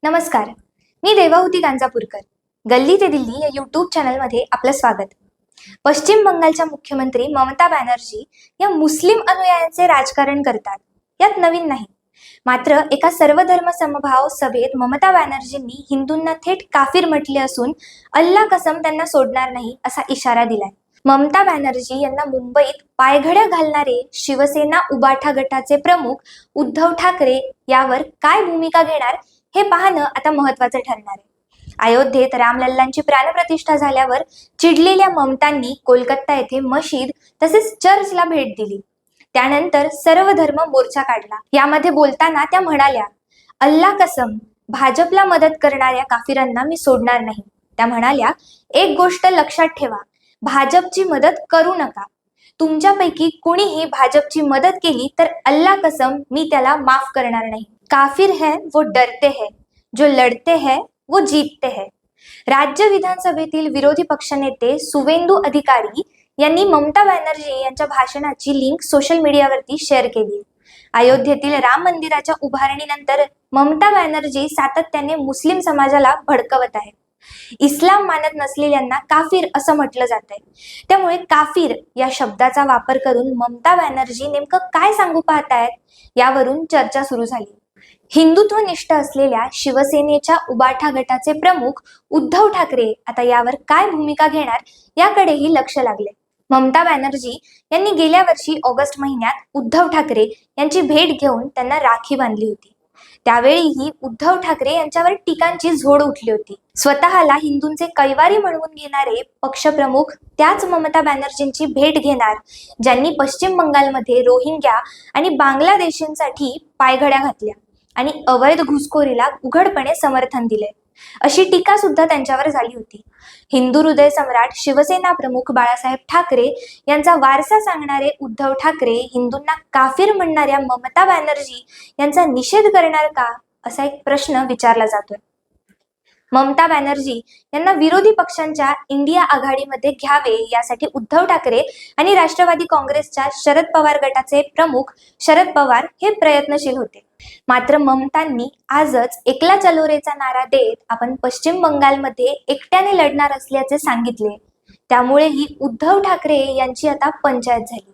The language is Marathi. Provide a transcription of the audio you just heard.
नमस्कार, मी देवाहुती गांजापूरकर. गल्ली ते दिल्ली या यूट्यूब चॅनलमध्ये आपलं स्वागत. पश्चिम बंगालच्या मुख्यमंत्री ममता बॅनर्जी या मुस्लिम अनुयायांचे राजकारण करतात, यात नवीन नाही. मात्र एका सर्वधर्म समभाव सभेत ममता बॅनर्जींनी हिंदूंना थेट काफिर म्हटले असून अल्ला कसम त्यांना सोडणार नाही असा इशारा दिलाय. ममता बॅनर्जी यांना मुंबईत पायघड्या घालणारे शिवसेना उबाठा गटाचे प्रमुख उद्धव ठाकरे यावर काय भूमिका घेणार हे पाहणं आता महत्वाचं ठरणार आहे. अयोध्येत रामलल्लांची प्राणप्रतिष्ठा झाल्यावर चिडलेल्या ममतांनी कोलकाता येथे मशीद तसेच चर्चला भेट दिली. त्यानंतर सर्व धर्म मोर्चा काढला. यामध्ये बोलताना त्या म्हणाल्या, अल्ला कसम, भाजपला मदत करणाऱ्या काफिरांना मी सोडणार नाही. त्या म्हणाल्या, एक गोष्ट लक्षात ठेवा, भाजपची मदत करू नका. तुमच्यापैकी कुणीही भाजपची मदत केली तर अल्ला कसम मी त्याला माफ करणार नाही. काफिर है वो डरते हैं, जो लढते हैं वो जीतते हैं. राज्य विधानसभेतील विरोधी पक्षनेते सुवेंदू अधिकारी यांनी ममता बॅनर्जी यांच्या भाषणाची लिंक सोशल मीडियावरती शेअर केली. अयोध्येतील राम मंदिराच्या उभारणीनंतर ममता बॅनर्जी सातत्याने मुस्लिम समाजाला भडकवत आहेत. इस्लाम मानत नसलेल्यांना काफिर असं म्हटलं जात आहे. त्यामुळे काफिर या शब्दाचा वापर करून ममता बॅनर्जी नेमकं काय सांगू पाहतायत यावरून चर्चा सुरू झाली. हिंदुत्वनिष्ठ असलेल्या शिवसेनेच्या उबाठा गटाचे प्रमुख उद्धव ठाकरे आता यावर काय भूमिका घेणार याकडेही लक्ष लागले. ममता बॅनर्जी यांनी गेल्या वर्षी ऑगस्ट महिन्यात उद्धव ठाकरे यांची भेट घेऊन त्यांना राखी बांधली होती. त्यावेळीही उद्धव ठाकरे यांच्यावर टीकांची झोड उठली होती. स्वतःला हिंदूंचे कैवारी म्हणवून घेणारे पक्षप्रमुख त्याच ममता बॅनर्जींची भेट घेणार ज्यांनी पश्चिम बंगालमध्ये रोहिंग्या आणि बांगलादेशींसाठी पायघड्या घातल्या आणि अवैध घुसखोरीला उघडपणे समर्थन दिले, अशी टीका सुद्धा त्यांच्यावर झाली होती. हिंदू हृदय सम्राट शिवसेना प्रमुख बाळासाहेब ठाकरे यांचा वारसा सांगणारे उद्धव ठाकरे हिंदूंना काफिर म्हणणाऱ्या ममता बॅनर्जी यांचा निषेध करणार का, असा एक प्रश्न विचारला जातोय. ममता बॅनर्जी यांना विरोधी पक्षांच्या इंडिया आघाडीमध्ये घ्यावे यासाठी उद्धव ठाकरे आणि राष्ट्रवादी काँग्रेसच्या शरद पवार गटाचे प्रमुख शरद पवार हे प्रयत्नशील होते. मात्र ममतांनी आजच एकला चलो रेचा नारा देत आपण पश्चिम बंगालमध्ये एकट्याने लढणार असल्याचे सांगितले. त्यामुळे ही उद्धव ठाकरे यांची आता पंचायत झाली.